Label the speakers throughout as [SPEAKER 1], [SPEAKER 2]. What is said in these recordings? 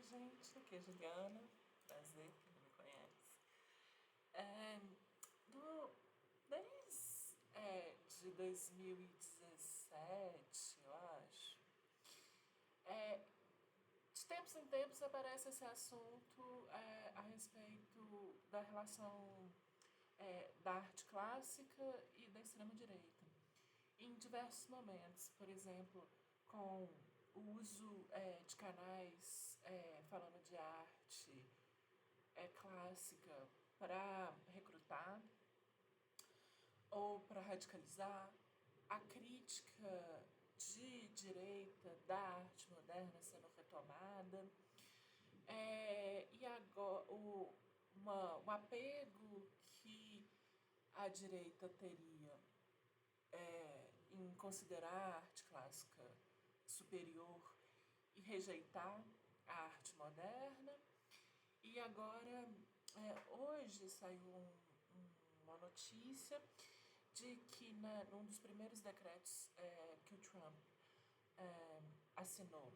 [SPEAKER 1] gente, aqui é a Juliana, prazer, quem não me conhece. É, do, de 2017, eu acho, de tempos em tempos aparece esse assunto a respeito da relação da arte clássica e da extrema-direita. Em diversos momentos, por exemplo, com o uso de canais falando de arte clássica para recrutar ou para radicalizar, a crítica de direita da arte moderna sendo retomada, e agora um apego que a direita teria em considerar a arte clássica superior e rejeitar a arte moderna. E agora, hoje saiu uma notícia de que num dos primeiros decretos que o Trump assinou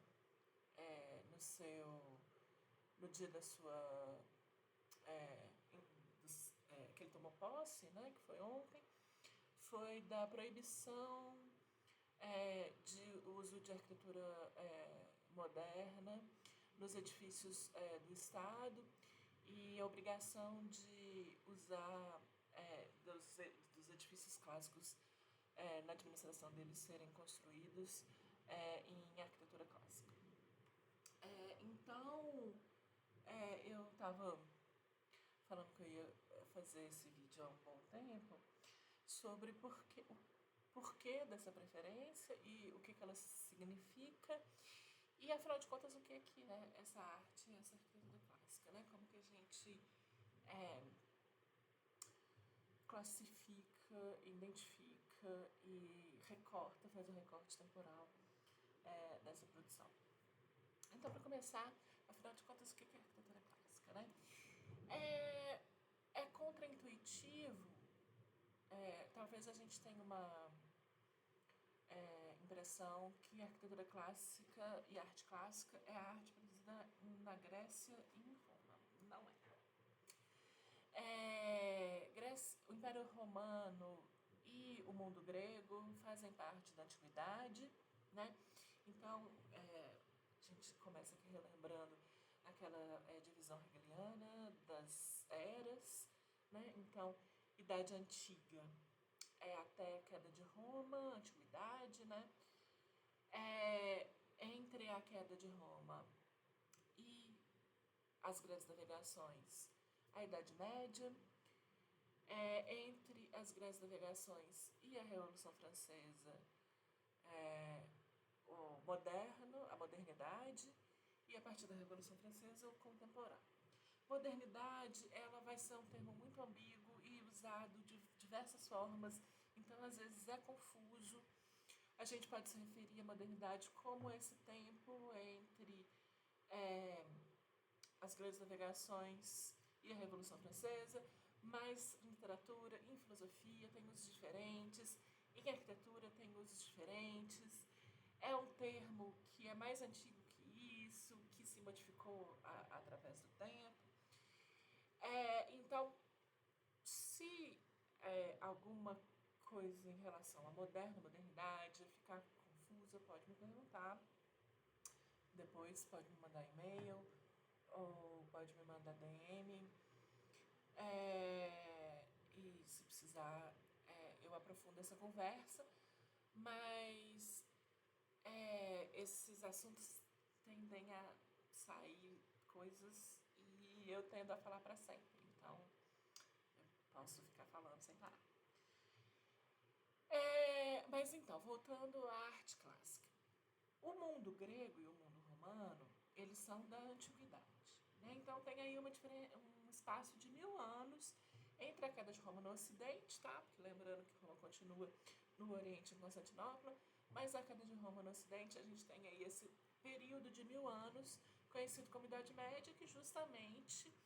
[SPEAKER 1] no dia da sua que ele tomou posse, né, que foi ontem, foi da proibição de uso de arquitetura moderna nos edifícios do Estado e a obrigação de usar dos edifícios clássicos na administração deles serem construídos em arquitetura clássica. Então, eu estava falando que eu ia fazer esse vídeo há um bom tempo sobre o porquê dessa preferência e o que ela significa e, afinal de contas, o que é essa arte, essa arquitetura clássica, né? Como que a gente classifica, identifica e recorta, faz um recorte temporal dessa produção. Então, para começar, afinal de contas, o que é arquitetura clássica, né? É contraintuitivo, talvez a gente tenha uma impressão que a arquitetura clássica e a arte clássica é a arte produzida na Grécia e em Roma. Não é. O Império Romano e o mundo grego fazem parte da Antiguidade, né? Então, a gente começa aqui relembrando aquela divisão hegeliana das eras, né? Então, Idade Antiga até a queda de Roma, Antiguidade, né? Entre a queda de Roma e as grandes navegações, a Idade Média, entre as grandes navegações e a Revolução Francesa, o moderno, a modernidade, e a partir da Revolução Francesa, o contemporâneo. Modernidade, ela vai ser um termo muito ambíguo e usado de diversas formas, então às vezes é confuso. A gente pode se referir à modernidade como esse tempo entre as grandes navegações e a Revolução Francesa, mas em literatura, em filosofia tem usos diferentes, em arquitetura tem usos diferentes. É um termo que é mais antigo que isso, que se modificou através do tempo. Então, se alguma coisa em relação à modernidade ficar confusa, pode me perguntar. Depois pode me mandar e-mail ou pode me mandar DM. E se precisar, eu aprofundo essa conversa. Mas esses assuntos tendem a sair coisas e eu tendo a falar para sempre. Então, eu posso ficar falando sem parar. Mas então, voltando à arte clássica. O mundo grego e o mundo romano, eles são da antiguidade. Né? Então tem aí um espaço de 1000 anos entre a queda de Roma no Ocidente, tá? Porque lembrando que Roma continua no Oriente, em Constantinopla, mas a queda de Roma no Ocidente, a gente tem aí esse período de 1000 anos, conhecido como Idade Média, que justamente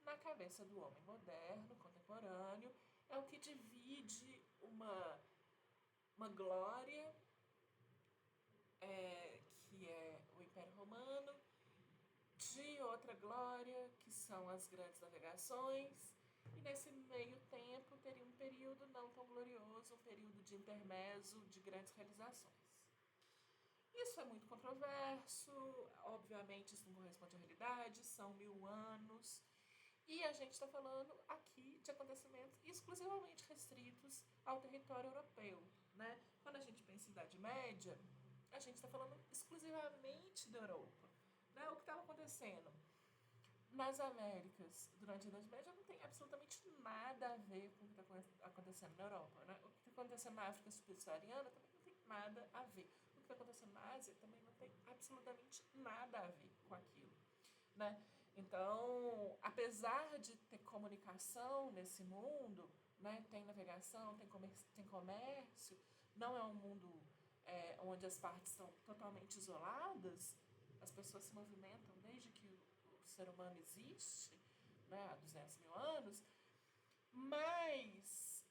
[SPEAKER 1] na cabeça do homem moderno, contemporâneo, é o que divide uma glória que é o Império Romano, de outra glória, que são as grandes navegações, e nesse meio tempo teria um período não tão glorioso, um período de intermezzo de grandes realizações. Isso é muito controverso, obviamente isso não corresponde à realidade, são 1000 anos, e a gente está falando aqui de acontecimentos exclusivamente restritos ao território europeu. Né? Quando a gente pensa em Idade Média, a gente está falando exclusivamente da Europa. Né? O que estava acontecendo nas Américas durante a Idade Média não tem absolutamente nada a ver com o que está acontecendo na Europa. Né? O que está acontecendo na África subsaariana também não tem nada a ver. O que está acontecendo na Ásia também não tem absolutamente nada a ver com aquilo. Né? Então, apesar de ter comunicação nesse mundo, né, tem navegação, tem comércio, não é um mundo onde as partes estão totalmente isoladas, as pessoas se movimentam desde que o ser humano existe, né, há 200 mil anos, mas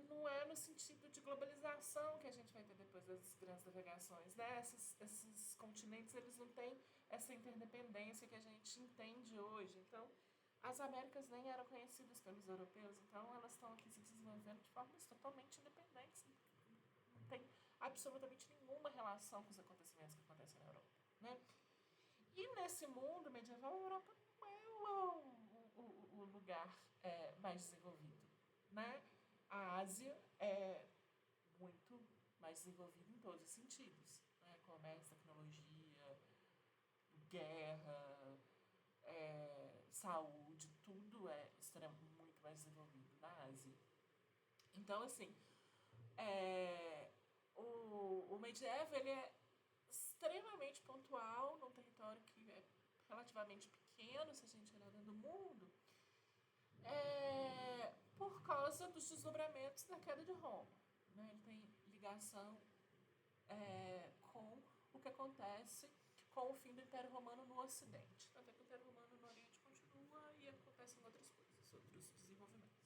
[SPEAKER 1] não é no sentido de globalização que a gente vai ter depois das grandes navegações. Né? Esses continentes eles não têm essa interdependência que a gente entende hoje. Então, as Américas nem eram conhecidas pelos europeus, então elas estão aqui se desenvolvendo de formas totalmente independentes. Não tem absolutamente nenhuma relação com os acontecimentos que acontecem na Europa. Né? E nesse mundo medieval, a Europa não é o lugar mais desenvolvido. Né? A Ásia é muito mais desenvolvida em todos os sentidos. Né? Comércio, tecnologia, guerra, saúde, tudo é muito mais desenvolvido na Ásia. Então, assim, o medievo ele é extremamente pontual num território que é relativamente pequeno, se a gente olhar dentro do mundo, por causa dos desdobramentos da queda de Roma. Né? Ele tem ligação com o que acontece com o fim do Império Romano no Ocidente. Até que o Império Romano no Oriente continua e acontecem outras coisas, outros desenvolvimentos.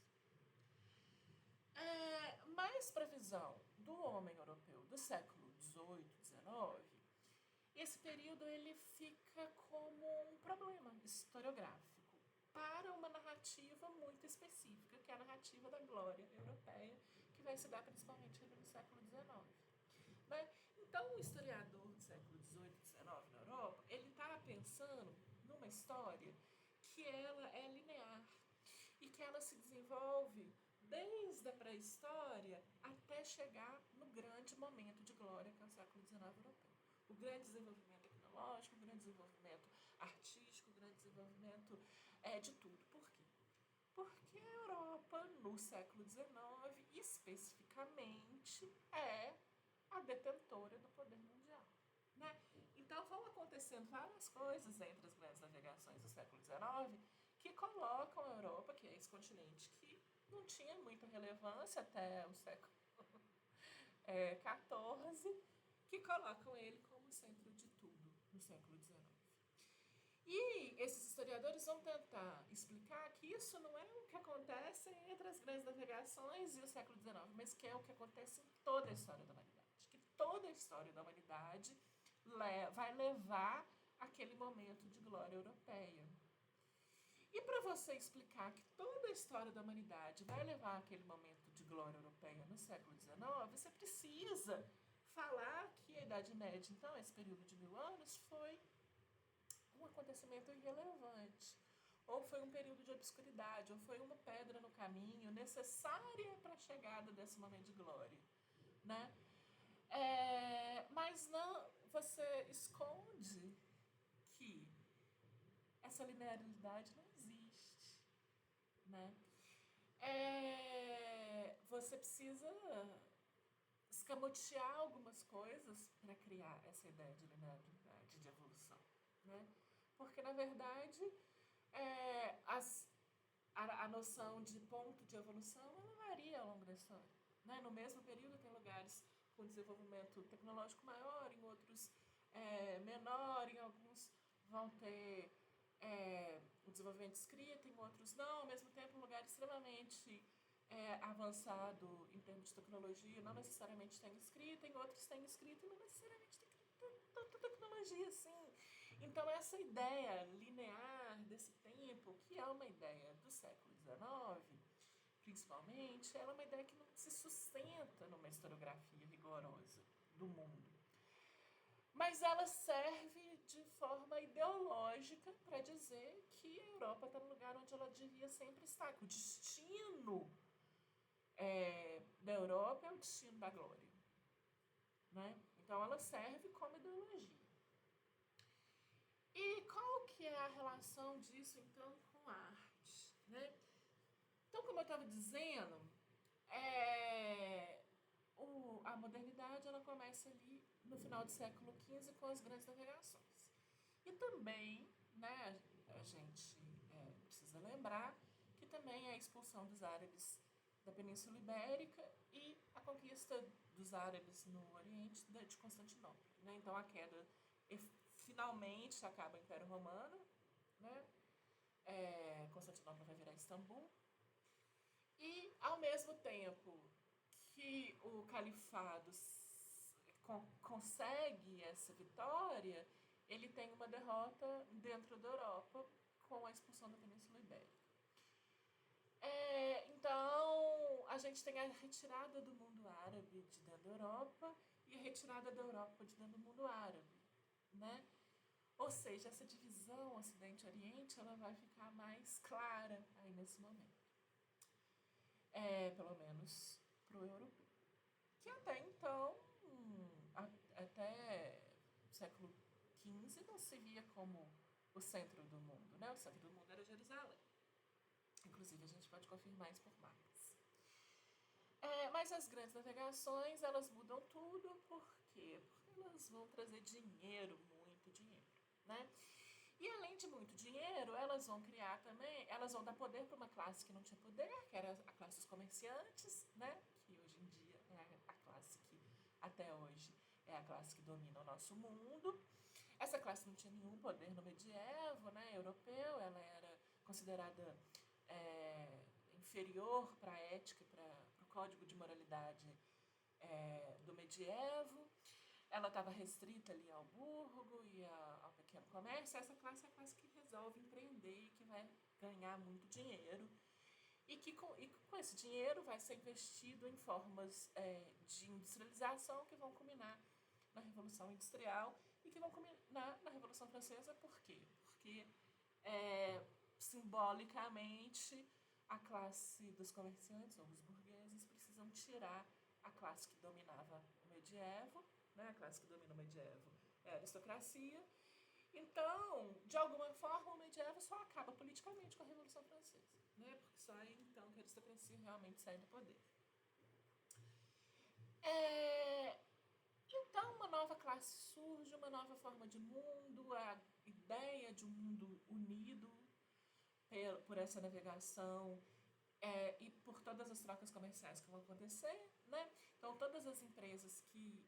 [SPEAKER 1] Mais para a visão do homem europeu do século XVIII, XIX, esse período ele fica como um problema historiográfico para uma narrativa muito específica, que é a narrativa da glória europeia, que vai se dar principalmente no século XIX. Né? Então, o historiador do século XVIII e XIX na Europa, ele está pensando numa história que ela é linear e que ela se desenvolve desde a pré-história até chegar no grande momento de glória que é o século XIX europeu. O grande desenvolvimento tecnológico, o grande desenvolvimento artístico, o grande desenvolvimento de tudo. Por quê? Porque a Europa, no século XIX, especificamente, é a detentora do poder mundial. Né? Então vão acontecendo várias coisas entre as grandes navegações do século XIX que colocam a Europa, que é esse continente que não tinha muita relevância até o século XIV, que colocam ele como centro de tudo no século XIX. E esses historiadores vão tentar explicar que isso não é o que acontece entre as grandes navegações e o século XIX, mas que é o que acontece em toda a história da humanidade. Que toda a história da humanidade vai levar aquele momento de glória europeia. E para você explicar que toda a história da humanidade vai levar aquele momento de glória europeia no século XIX, você precisa falar que a Idade Média, então, esse período de 1000 anos, foi um acontecimento irrelevante, ou foi um período de obscuridade, ou foi uma pedra no caminho necessária para a chegada desse momento de glória. Né? Mas não, você esconde que essa linearidade não existe. Né? Você precisa escamotear algumas coisas para criar essa ideia de linearidade, de evolução. Né? Porque, na verdade, a noção de ponto de evolução ela varia ao longo da história. Né? No mesmo período, tem lugares com desenvolvimento tecnológico maior, em outros menor, em alguns vão ter o desenvolvimento de escrita, em outros não. Ao mesmo tempo, um lugar extremamente avançado em termos de tecnologia, não necessariamente tem escrita, em outros tem escrita e não necessariamente tem tanta tecnologia assim. Então, essa ideia linear desse tempo, que é uma ideia do século XIX, principalmente, ela é uma ideia que não se sustenta numa historiografia rigorosa do mundo. Mas ela serve de forma ideológica para dizer que a Europa está no lugar onde ela devia sempre estar, que o destino da Europa é o destino da glória. Né? Então ela serve como ideologia. E qual que é a relação disso, então, com a arte? Né? Então, como eu estava dizendo, a modernidade ela começa ali no final do século XV com as grandes navegações. E também, né, a gente precisa lembrar que também é a expulsão dos árabes da Península Ibérica e a conquista dos árabes no Oriente de Constantinopla. Né? Então a queda finalmente acaba o Império Romano, né? Constantinopla vai virar Istambul. E ao mesmo tempo que o califado consegue essa vitória, ele tem uma derrota dentro da Europa com a expulsão da Península Ibérica. Então, a gente tem a retirada do mundo árabe de dentro da Europa e a retirada da Europa de dentro do mundo árabe, né? Ou seja, essa divisão Ocidente-Oriente ela vai ficar mais clara aí nesse momento. Pelo menos para o europeu. Que até então, até o século XV, não se via como o centro do mundo, né? O centro do mundo era Jerusalém. Inclusive, a gente pode confirmar isso por mapas. Mas as grandes navegações, elas mudam tudo, por quê? Porque elas vão trazer dinheiro, muito dinheiro, né? E além de muito dinheiro, elas vão criar também, elas vão dar poder para uma classe que não tinha poder, que era a classe dos comerciantes, né? Que hoje em dia é a classe que, até hoje, é a classe que domina o nosso mundo. Essa classe não tinha nenhum poder no medievo, né? Europeu, ela era considerada inferior para a ética, para o código de moralidade do medievo. Ela estava restrita ali ao burgo e ao pequeno comércio. Essa classe é a classe que resolve empreender e que vai ganhar muito dinheiro. E que com esse dinheiro vai ser investido em formas de industrialização que vão culminar na Revolução Industrial e que vão culminar na Revolução Francesa. Por quê? Porque simbolicamente a classe dos comerciantes ou os burgueses precisam tirar a classe que dominava o medievo, né? A classe que domina o medievo é a aristocracia. Então, de alguma forma, o medievo só acaba politicamente com a Revolução Francesa, né? Porque só é então que a aristocracia realmente sai do poder. Então, uma nova classe surge, uma nova forma de mundo, a ideia de um mundo unido por essa navegação e por todas as trocas comerciais que vão acontecer, né? Então, todas as empresas que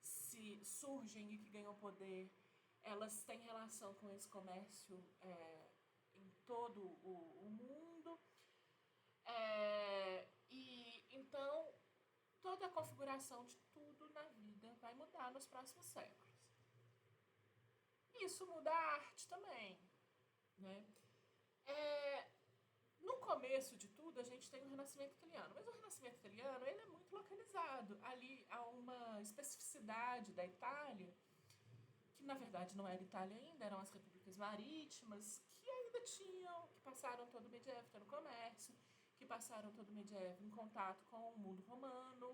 [SPEAKER 1] se surgem e que ganham poder, elas têm relação com esse comércio em todo o mundo. E então, toda a configuração de tudo na vida vai mudar nos próximos séculos. Isso muda a arte também, né? No começo de tudo, a gente tem o Renascimento Italiano, mas o Renascimento Italiano ele é muito localizado. Ali há uma especificidade da Itália, que na verdade não era Itália ainda, eram as repúblicas marítimas, que ainda tinham, que passaram todo o medievo tendo comércio, que passaram todo o medievo em contato com o mundo romano,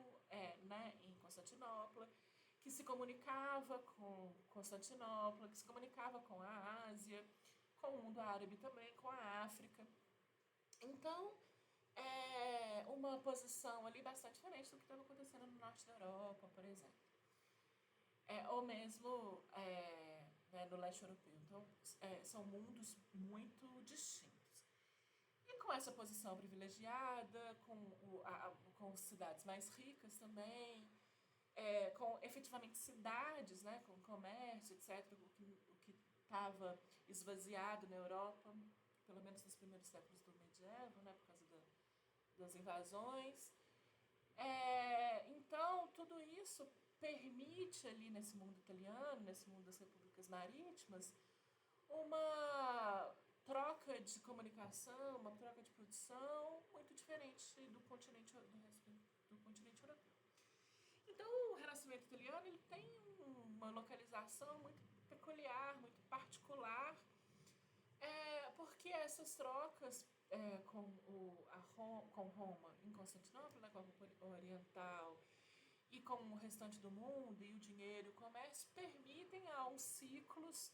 [SPEAKER 1] né, em Constantinopla, que se comunicava com Constantinopla, que se comunicava com a Ásia, com o mundo árabe também, com a África. Então, uma posição ali bastante diferente do que estava acontecendo no norte da Europa, por exemplo. Ou mesmo né, no leste europeu. Então, são mundos muito distintos. E com essa posição privilegiada, com cidades mais ricas também, com efetivamente cidades, né, com comércio, etc., o que estava esvaziado na Europa, pelo menos nos primeiros séculos do medievo, né, por causa das invasões. Então, tudo isso permite ali nesse mundo italiano, nesse mundo das repúblicas marítimas, uma troca de comunicação, uma troca de produção muito diferente do continente europeu. Então, o Renascimento italiano ele tem uma localização muito peculiar, muito particular, porque essas trocas com Roma em Constantinopla, né, com a Roma Oriental, e com o restante do mundo, e o dinheiro e o comércio, permitem a uns ciclos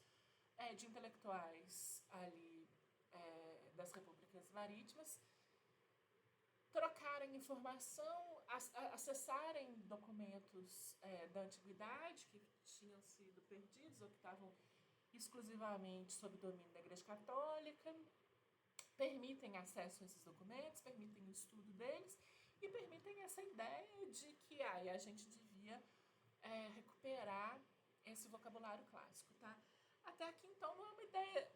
[SPEAKER 1] de intelectuais ali das repúblicas marítimas trocarem informação, acessarem documentos da antiguidade que tinham sido perdidos ou que estavam exclusivamente sob domínio da Igreja Católica, permitem acesso a esses documentos, permitem o estudo deles e permitem essa ideia de que a gente devia recuperar esse vocabulário clássico, tá? Até aqui, então, não é uma ideia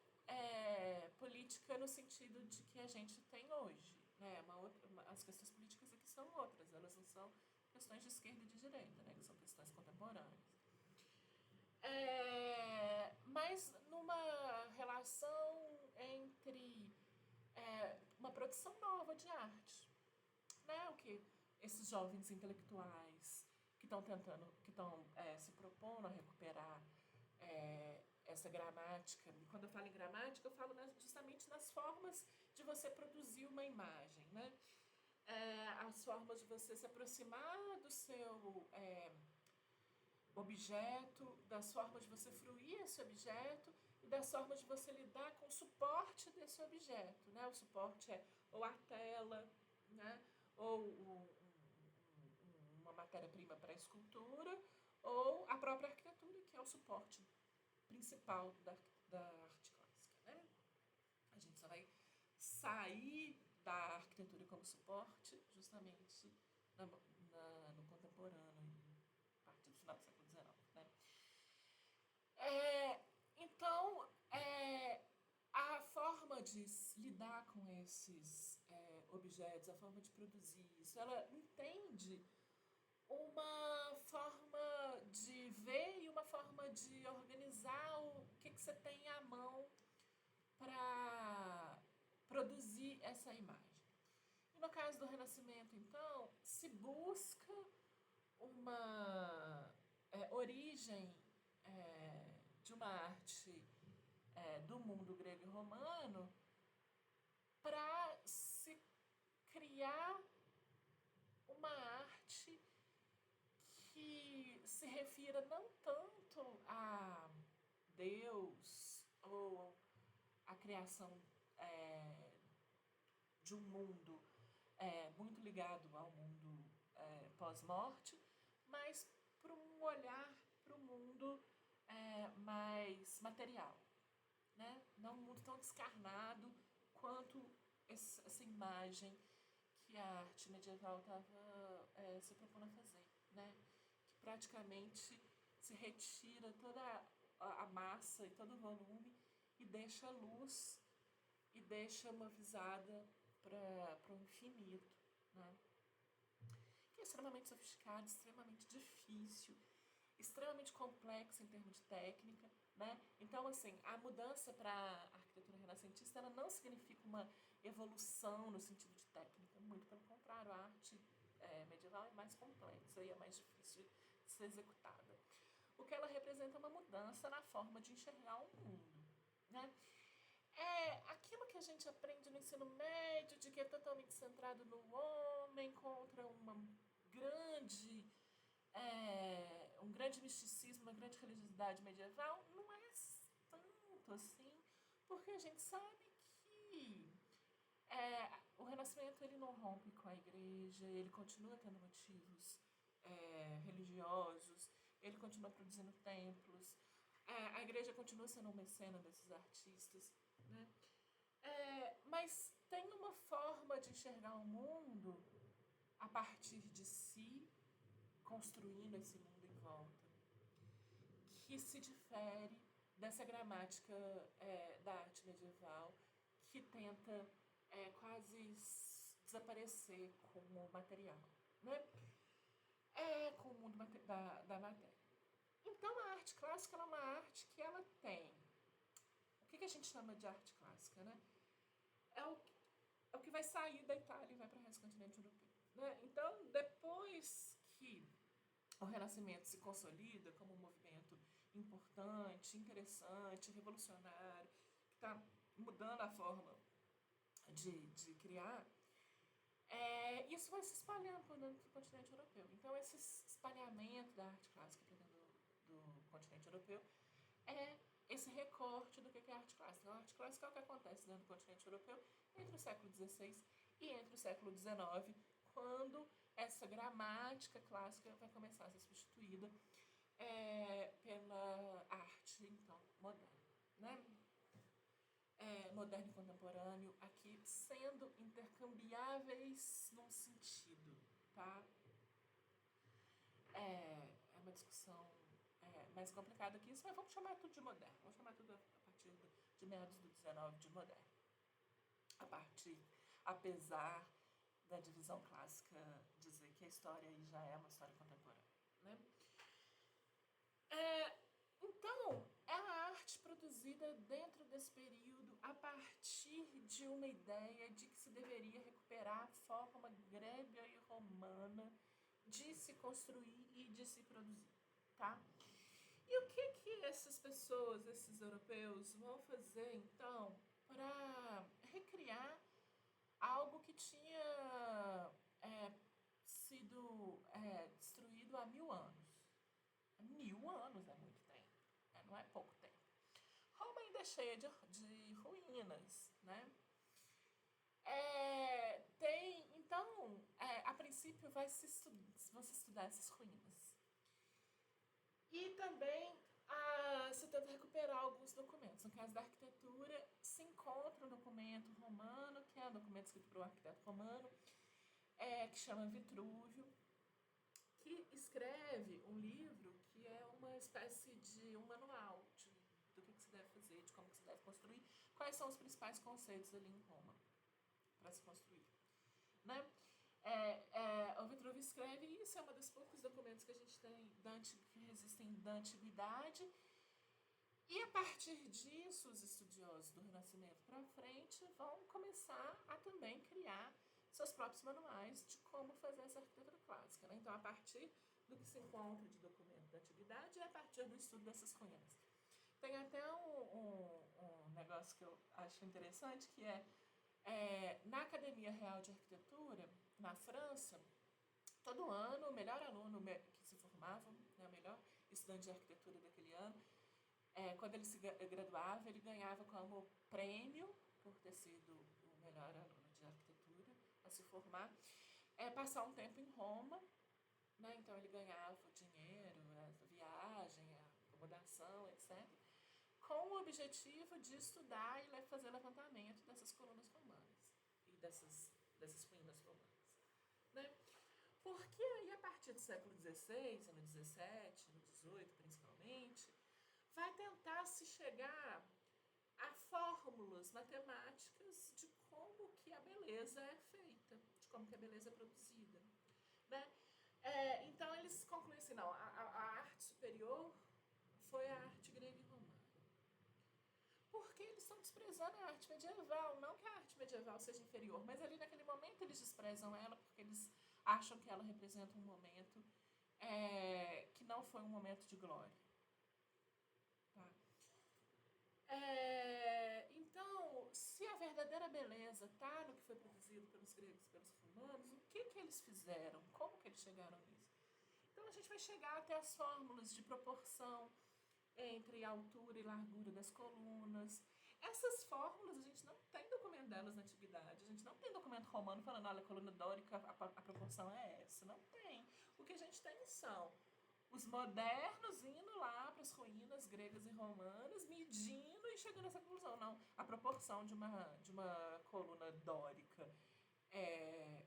[SPEAKER 1] política no sentido de que a gente tem hoje, né? As questões políticas aqui são outras, elas não são questões de esquerda e de direita, né? Que são questões contemporâneas. Mas numa relação entre uma produção nova de arte, né? O que esses jovens intelectuais que estão se propondo a recuperar essa gramática. E quando eu falo em gramática, eu falo justamente nas formas de você produzir uma imagem, né? As formas de você se aproximar do seu objeto, das formas de você fruir esse objeto e das formas de você lidar com o suporte desse objeto, né? O suporte é ou a tela, né? Ou uma matéria-prima para a escultura, ou a própria arquitetura, que é o suporte principal da arte clássica, né? A gente só vai sair da arquitetura como suporte justamente no contemporâneo, a partir do final do século XIX, né? Então, a forma de lidar com esses objetos, a forma de produzir isso, ela entende uma forma de ver e uma forma de organizar o que você tem à mão para produzir essa imagem. E no caso do Renascimento, então, se busca uma origem de uma arte do mundo grego e romano para se criar uma arte que se refira não tanto a Deus ou a criação de um mundo muito ligado ao mundo pós-morte, mas para um olhar para o mundo mais material, né? Não um mundo tão descarnado quanto essa imagem que a arte medieval estava se propondo a fazer, né? Que praticamente se retira toda a massa e todo o volume e deixa luz e deixa uma visada para o infinito, né? Que é extremamente sofisticado, extremamente difícil, extremamente complexo em termos de técnica, né? Então, assim, a mudança para a arquitetura renascentista ela não significa uma evolução no sentido de técnica, muito pelo contrário, a arte medieval é mais complexa e é mais difícil de ser executada. O que ela representa é uma mudança na forma de enxergar o mundo, né? Aquilo que a gente aprende no ensino médio, de que é totalmente centrado no homem contra um grande misticismo, uma grande religiosidade medieval, não é tanto assim, porque a gente sabe que o Renascimento ele não rompe com a igreja, ele continua tendo motivos religiosos, ele continua produzindo templos, a igreja continua sendo um mecena desses artistas, né? Mas tem uma forma de enxergar o mundo a partir de si, construindo esse mundo em volta, que se difere dessa gramática da arte medieval, que tenta quase desaparecer com o material, né? com o mundo da matéria. Então, a arte clássica ela é uma arte que ela tem. O que a gente chama de arte clássica, né? É o que vai sair da Itália e vai para o resto do continente europeu. Né? Então, depois que o Renascimento se consolida como um movimento importante, interessante, revolucionário, que está mudando a forma de criar, isso vai se espalhando por dentro do continente europeu. Então, esse espalhamento da arte clássica para dentro do continente europeu é esse recorte do que é arte clássica. A arte clássica é o que acontece dentro do continente europeu entre o século XVI e entre o século XIX, quando essa gramática clássica vai começar a ser substituída pela arte, então, moderna. Né? Moderno e contemporâneo, aqui sendo intercambiáveis num sentido, tá? É uma discussão mais complicada que isso, mas vamos chamar tudo de moderno. Vamos chamar tudo a partir de meados do 19 de moderno. Apesar da divisão clássica dizer que a história aí já é uma história contemporânea, né? Então, é a arte produzida dentro desse período a partir de uma ideia de que se deveria recuperar a forma grega e romana de se construir e de se produzir, tá? E o que essas pessoas, esses europeus, vão fazer, então, para recriar algo que tinha sido destruído há 1000 anos? 1000 anos é muito tempo, não é pouco tempo. Roma ainda é cheia de ruínas, né? Então, a princípio vão se estudar essas ruínas. E também se tenta recuperar alguns documentos. No caso da arquitetura, se encontra um documento romano, que é um documento escrito por um arquiteto romano, que chama Vitrúvio, que escreve um livro que é uma espécie de um manual do que se deve fazer, de como se deve construir, quais são os principais conceitos ali em Roma para se construir. Né? O Vitrúvio escreve, e isso é um dos poucos documentos que a gente tem que existem da antiguidade, e a partir disso os estudiosos do Renascimento para frente vão começar a também criar seus próprios manuais de como fazer essa arquitetura clássica. Né? Então, a partir do que se encontra de documento da antiguidade e a partir do estudo dessas ruínas. Tem até um negócio que eu acho interessante, que na Academia Real de Arquitetura, na França, todo ano o melhor aluno que se formava, né, o melhor estudante de arquitetura daquele ano, quando ele se graduava, ele ganhava como prêmio, por ter sido o melhor aluno de arquitetura a se formar, passar um tempo em Roma, né? Então ele ganhava o dinheiro, a viagem, a acomodação, etc., com o objetivo de estudar e fazer levantamento dessas colunas romanas e dessas ruínas romanas. Né? Porque aí, a partir do século XVI, no XVII, no XVIII principalmente, vai tentar se chegar a fórmulas matemáticas de como que a beleza é feita, de como que a beleza é produzida. Né? Então eles concluem assim, não, a arte superior foi a arte grega e romana. Porque eles estão desprezando a arte medieval. Não que a arte medieval seja inferior, mas ali naquele momento eles desprezam ela porque eles acham que ela representa um momento que não foi um momento de glória. Tá? Então, se a verdadeira beleza está no que foi produzido pelos gregos e pelos romanos, o que eles fizeram? Como que eles chegaram nisso? Então a gente vai chegar até as fórmulas de proporção entre a altura e largura das colunas. Essas fórmulas a gente não tem documento delas na antiguidade. A gente não tem documento romano falando, olha, a coluna dórica, a proporção é essa. Não tem. O que a gente tem são os modernos indo lá para as ruínas gregas e romanas, medindo e chegando a essa conclusão. Não, a proporção de uma coluna dórica é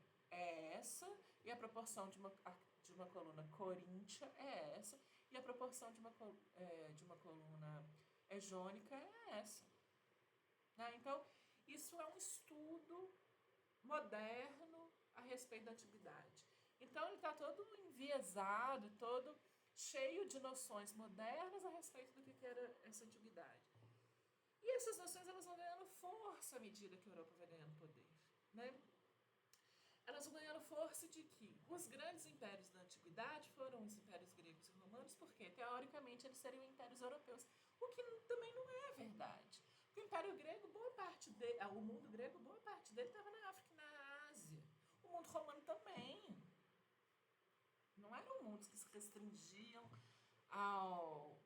[SPEAKER 1] essa, e a proporção de uma coluna coríntia é essa, e a proporção de uma coluna jônica é essa. Né? Então, isso é um estudo moderno a respeito da antiguidade. Então ele está todo enviesado, todo cheio de noções modernas a respeito do que era essa antiguidade. E essas noções elas vão ganhando força à medida que a Europa vai ganhando poder, né? Elas vão ganhando força de que os grandes impérios da antiguidade foram os impérios gregos e romanos, porque teoricamente eles seriam impérios europeus, o que também não é verdade. O Império Grego, boa parte dele, o mundo grego, boa parte dele estava na África e na Ásia. O mundo romano também. Não eram mundos que se restringiam ao,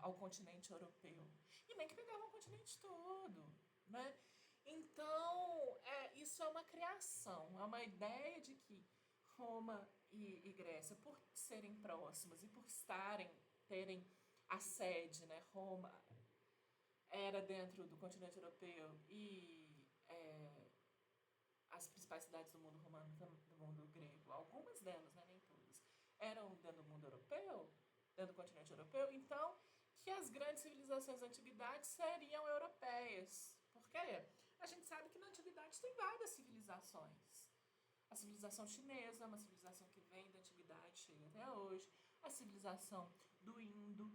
[SPEAKER 1] ao continente europeu. E nem que pegavam o continente todo, né? Então, isso é uma criação, é uma ideia de que Roma e Grécia, por serem próximas e por terem a sede, né? Roma era dentro do continente europeu e as principais cidades do mundo romano, do mundo grego, algumas delas, né, nem todas, eram dentro do mundo europeu, dentro do continente europeu, então que as grandes civilizações da antiguidade seriam europeias. Por quê? A gente sabe que na antiguidade tem várias civilizações. A civilização chinesa é uma civilização que vem da antiguidade, chega até hoje. A civilização do Indo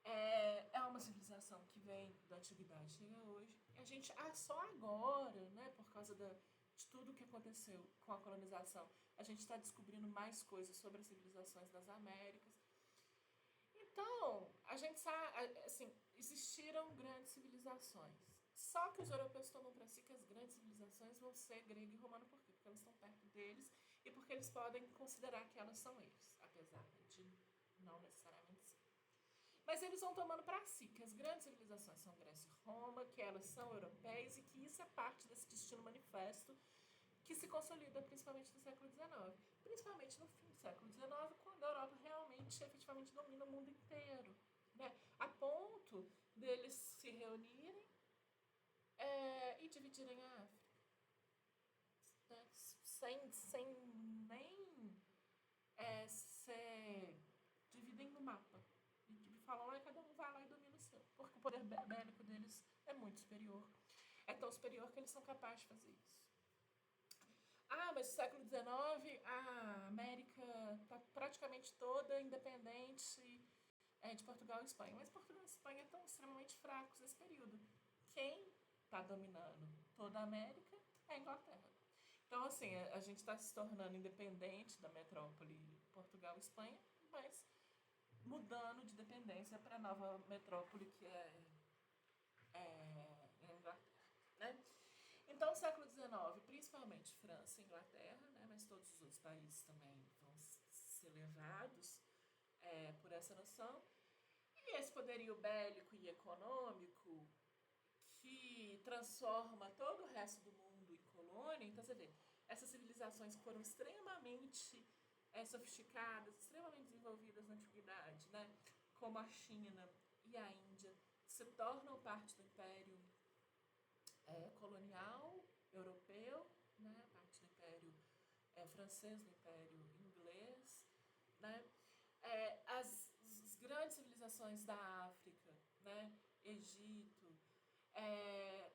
[SPEAKER 1] é uma civilização que vem da antiguidade, chega hoje. E a gente, só agora, né, por causa de tudo que aconteceu com a colonização, a gente está descobrindo mais coisas sobre as civilizações das Américas. Então, a gente sabe, assim, existiram grandes civilizações. Só que os europeus tomam para si que as grandes civilizações vão ser grego e romano. Por quê? Porque elas estão perto deles e porque eles podem considerar que elas são eles, apesar de não necessariamente ser. Mas eles vão tomando para si que as grandes civilizações são Grécia e Roma, que elas são europeias e que isso é parte desse destino manifesto que se consolida principalmente no século XIX. Principalmente no fim do século XIX, quando a Europa realmente, efetivamente domina o mundo inteiro. Né? A ponto deles se reunirem e dividirem a África. Né? Sem nem ser... dividem no mapa. E falam, cada um vai lá e domina o seu. Porque o poder bélico deles é muito superior. É tão superior que eles são capazes de fazer isso. Mas no século XIX a América está praticamente toda independente de Portugal e Espanha. Mas Portugal e Espanha estão extremamente fracos nesse período. Quem está dominando toda a América é a Inglaterra. Então, assim, a gente está se tornando independente da metrópole Portugal e Espanha, mas mudando de dependência para a nova metrópole que é Inglaterra, né? Então, no século XIX, principalmente França e Inglaterra, né, mas todos os outros países também vão ser levados por essa noção. E esse poderio bélico e econômico que transforma todo o resto do mundo em colônia. Então, você vê, essas civilizações que foram extremamente sofisticadas, extremamente desenvolvidas na antiguidade, né, como a China e a Índia, se tornam parte do Império colonial europeu, né, parte do Império francês, do Império inglês, né, as grandes civilizações da África, né, Egito,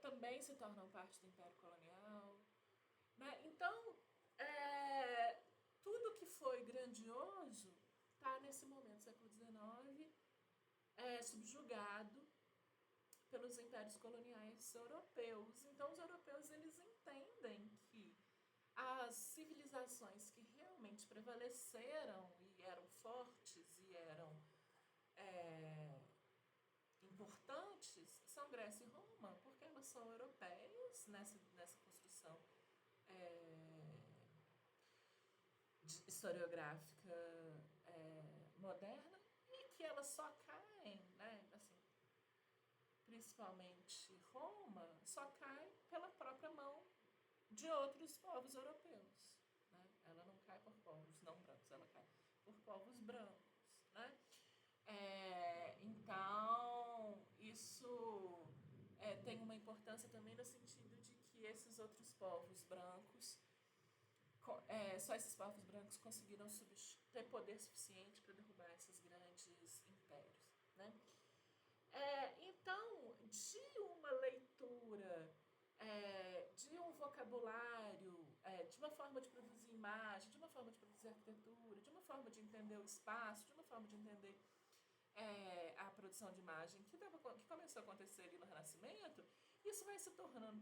[SPEAKER 1] também se tornam parte do Império colonial, né? Então, tudo que foi grandioso está nesse momento, século XIX, subjugado pelos impérios coloniais europeus. Então, os europeus eles entendem que as civilizações que realmente prevaleceram e eram fortes e eram importantes são Grécia e Roma, porque elas são europeias nessa construção historiográfica moderna e que elas só caem, né, assim, principalmente Roma, só cai pela própria mão de outros povos europeus. Né? Ela não cai por povos não brancos, ela cai por povos brancos. Né? Então, isso tem uma importância também no sentido de que esses outros povos brancos, só esses povos brancos conseguiram ter poder suficiente para derrubar esses grandes impérios. Né? Então, de uma leitura, de um vocabulário, de uma forma de produzir imagem, de uma forma de produzir artes e arquitetura, de uma forma de entender o espaço, de uma forma de entender a produção de imagem que começou a acontecer ali no Renascimento, isso vai se tornando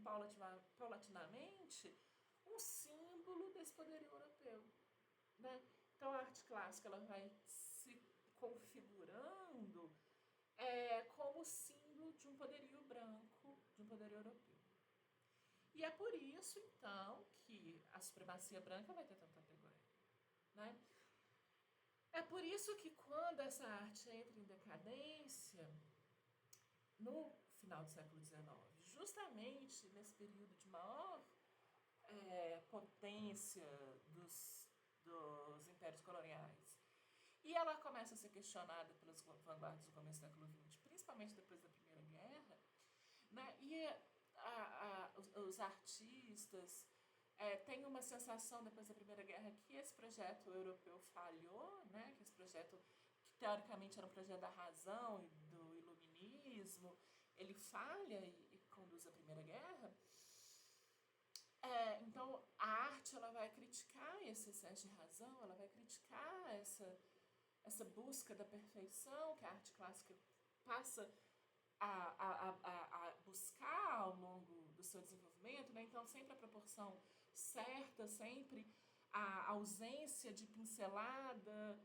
[SPEAKER 1] paulatinamente um símbolo desse poderio europeu, né? Então a arte clássica ela vai se configurando como símbolo de um poderio branco, de um poderio europeu. E é por isso, então, que a supremacia branca vai ter tanta categoria, né? É por isso que quando essa arte entra em decadência, no final do século XIX, justamente nesse período de maior potência dos impérios coloniais, e ela começa a ser questionada pelas vanguardas do começo do século XX, principalmente depois da Primeira Guerra, né? E os artistas têm uma sensação depois da Primeira Guerra que esse projeto europeu falhou, né? Que esse projeto, que teoricamente era um projeto da razão e do iluminismo, ele falha e conduz à Primeira Guerra. Então a arte ela vai criticar esse excesso de razão, ela vai criticar essa busca da perfeição que a arte clássica passa a buscar ao longo do seu desenvolvimento, né? Então sempre a proporção certa, sempre a ausência de pincelada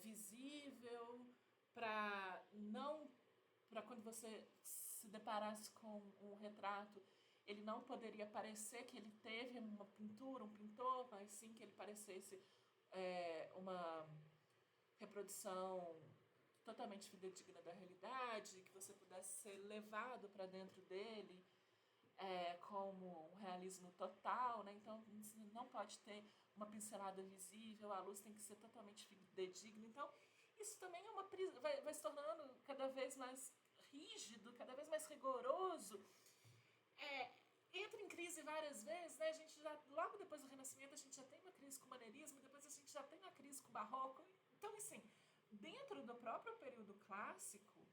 [SPEAKER 1] visível para quando você se deparasse com um retrato, ele não poderia parecer que ele teve uma pintura, um pintor, mas sim que ele parecesse uma reprodução totalmente fidedigna da realidade, que você pudesse ser levado para dentro dele como um realismo total, né? Então você não pode ter uma pincelada visível, a luz tem que ser totalmente fidedigna. Então isso também é vai se tornando cada vez mais rígido, cada vez mais rigoroso. Entra em crise várias vezes, né? A gente já, logo depois do Renascimento, a gente já tem uma crise com o maneirismo, depois a gente já tem uma crise com o Barroco. Então, assim, dentro do próprio período clássico,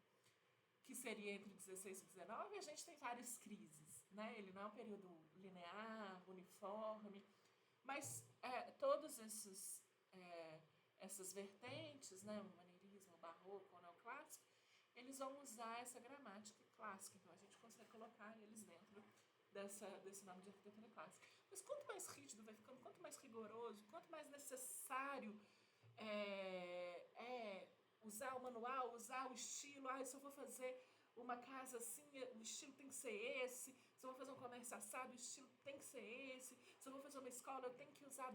[SPEAKER 1] que seria entre 16 e 19, a gente tem várias crises, né? Ele não é um período linear, uniforme, mas todos essas vertentes, né? O maneirismo, o barroco, o neoclássico, eles vão usar essa gramática clássica, então a gente consegue colocar eles dentro desse nome de arquitetura clássica. Mas quanto mais rígido vai ficando, quanto mais rigoroso, quanto mais necessário usar o manual, usar o estilo, se eu vou fazer uma casa assim, o estilo tem que ser esse, se eu vou fazer um comércio assado, o estilo tem que ser esse, se eu vou fazer uma escola, eu tenho que usar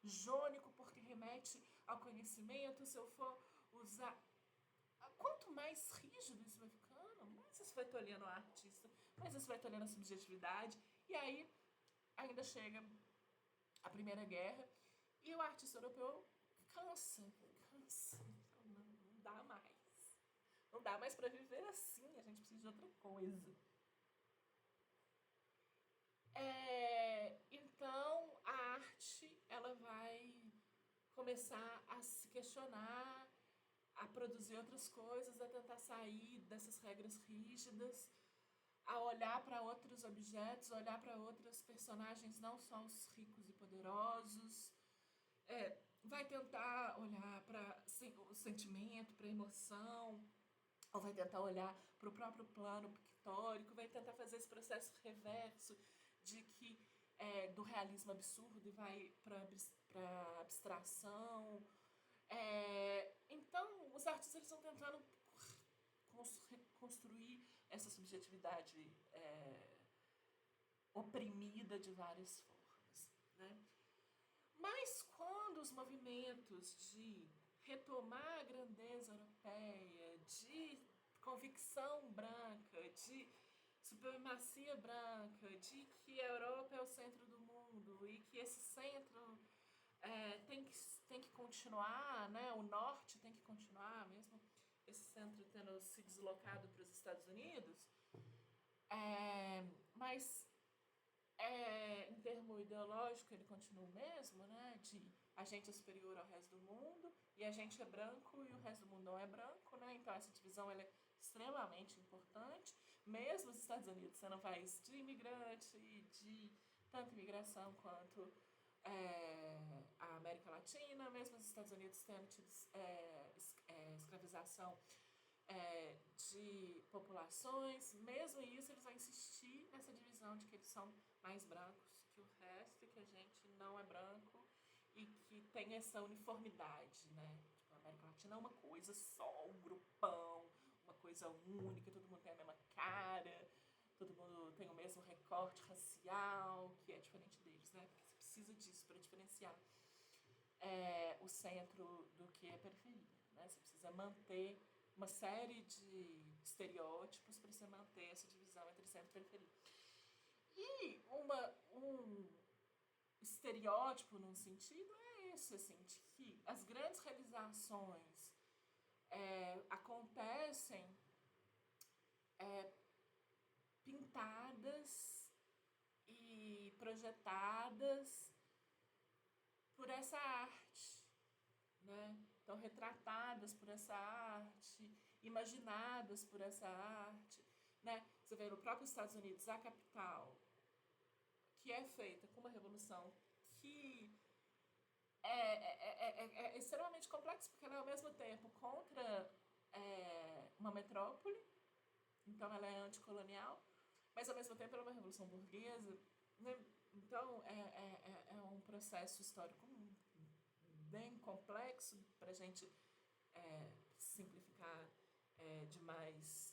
[SPEAKER 1] jônico porque remete ao conhecimento, se eu for usar... Quanto mais rígido isso vai ficando, mais isso vai tolhendo o artista, mais isso vai tolhendo a subjetividade, e aí ainda chega a Primeira Guerra e o artista europeu cansa, não dá mais. Não dá mais para viver assim, a gente precisa de outra coisa. Então a arte ela vai começar a se questionar, a produzir outras coisas, a tentar sair dessas regras rígidas, a olhar para outros objetos, olhar para outros personagens, não só os ricos e poderosos. Vai tentar olhar para o sentimento, para a emoção, ou vai tentar olhar para o próprio plano pictórico, vai tentar fazer esse processo reverso de que do realismo absurdo e vai para abstração. Então, os artistas eles estão tentando reconstruir essa subjetividade oprimida de várias formas, né? Mas quando os movimentos de retomar a grandeza europeia, de convicção branca, de supremacia branca, de que a Europa é o centro do mundo e que esse centro tem que continuar, né? O norte tem que continuar, mesmo esse centro tendo se deslocado para os Estados Unidos, mas em termo ideológico ele continua o mesmo, né? De a gente é superior ao resto do mundo e a gente é branco e o resto do mundo não é branco, né? Então essa divisão ela é extremamente importante, mesmo os Estados Unidos sendo um país de imigrante e de tanto imigração quanto a América Latina, mesmo os Estados Unidos tendo tido escravização de populações, mesmo isso eles vão insistir nessa divisão de que eles são mais brancos que o resto, que a gente não é branco e que tem essa uniformidade, né? Tipo, a América Latina é uma coisa só, um grupão, uma coisa única, todo mundo tem a mesma cara, todo mundo tem o mesmo recorte racial, que é diferente deles, né? Porque você precisa disso para diferenciar o centro do que é periferia, né? Você precisa manter uma série de estereótipos para você manter essa divisão entre centro e periferia. E um estereótipo, num sentido, é esse, assim, de que as grandes realizações acontecem pintadas e projetadas por essa arte, né? Então, retratadas por essa arte, imaginadas por essa arte, né? Você vê no próprio Estados Unidos, a capital, que é feita com uma revolução que é extremamente complexa, porque ela é ao mesmo tempo contra uma metrópole, então ela é anticolonial, mas ao mesmo tempo ela é uma revolução burguesa, né? Então é um processo histórico bem complexo para a gente simplificar demais.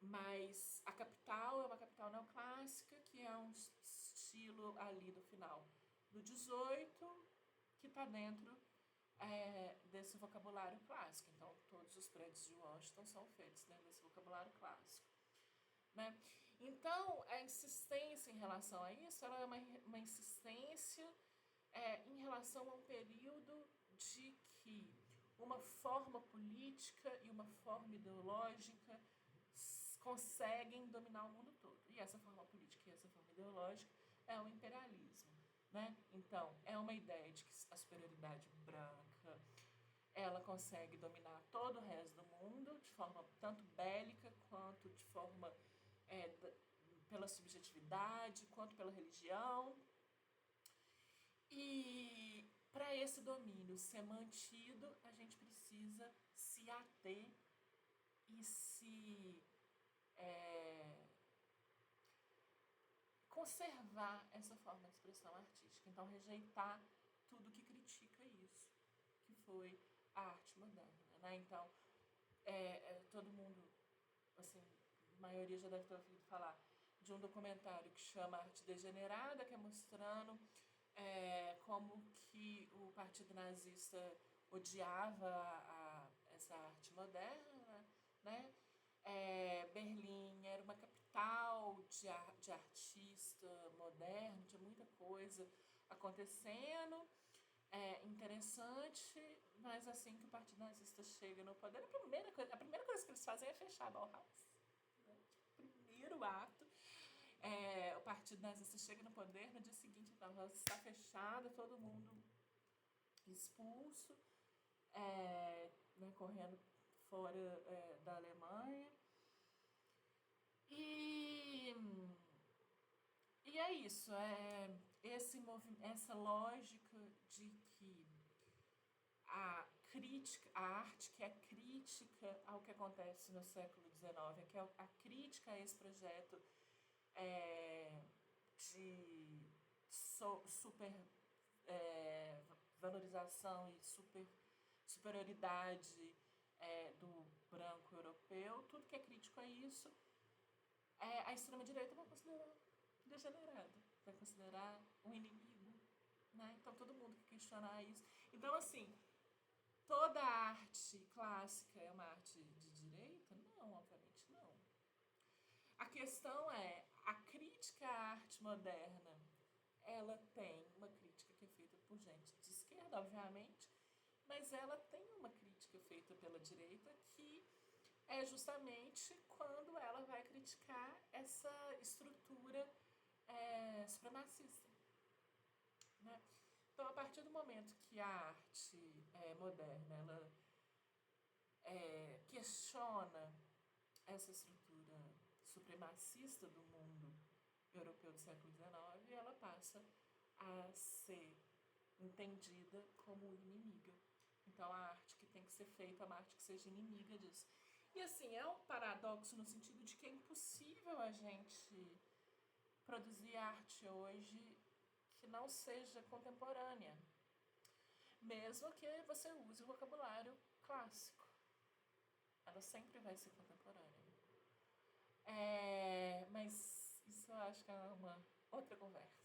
[SPEAKER 1] Mas a capital é uma capital neoclássica, que é um estilo ali do final do 18, que está dentro desse vocabulário clássico. Então, todos os prédios de Washington são feitos dentro desse vocabulário clássico, né? Então, a insistência em relação a isso, ela é uma insistência em relação a um período de que uma forma política e uma forma ideológica conseguem dominar o mundo todo. E essa forma política e essa forma ideológica é o imperialismo, né? Então, é uma ideia de que a superioridade branca ela consegue dominar todo o resto do mundo de forma tanto bélica quanto de forma pela subjetividade, quanto pela religião. E para esse domínio ser mantido, a gente precisa se ater e se conservar essa forma de expressão artística. Então, rejeitar tudo que critica isso, que foi a arte moderna, né? Então, todo mundo, assim, a maioria já deve ter ouvido falar de um documentário que chama Arte Degenerada, que é mostrando como que o Partido Nazista odiava essa arte moderna, né? Berlim era uma capital de artista moderno, tinha muita coisa acontecendo, interessante, mas assim que o Partido Nazista chega no poder, a primeira coisa que eles fazem é fechar a Bauhaus. Né? Primeiro ato. O Partido Nazista chega no poder, no dia seguinte a Bauhaus está fechada, todo mundo expulso, né, correndo fora da Alemanha. E é isso, essa lógica de que a arte que é crítica ao que acontece no século XIX, que é a crítica a esse projeto de super valorização e superioridade do branco europeu, tudo que é crítico a isso, a extrema-direita vai considerar degenerado, vai considerar um inimigo, né? Então todo mundo que questionar isso. Então, assim, toda arte clássica é uma arte de direita? Não, obviamente não. A questão é, a crítica à arte moderna, ela tem uma crítica que é feita por gente de esquerda, obviamente, mas ela tem uma crítica feita pela direita que é justamente quando ela vai criticar essa estrutura supremacista. Né? Então, a partir do momento que a arte moderna ela questiona essa estrutura supremacista do mundo europeu do século XIX, ela passa a ser entendida como inimiga. Então a arte que tem que ser feita é uma arte que seja inimiga disso. E assim, é um paradoxo no sentido de que é impossível a gente produzir arte hoje que não seja contemporânea, mesmo que você use o vocabulário clássico. Ela sempre vai ser contemporânea. Mas isso eu acho que é uma outra conversa.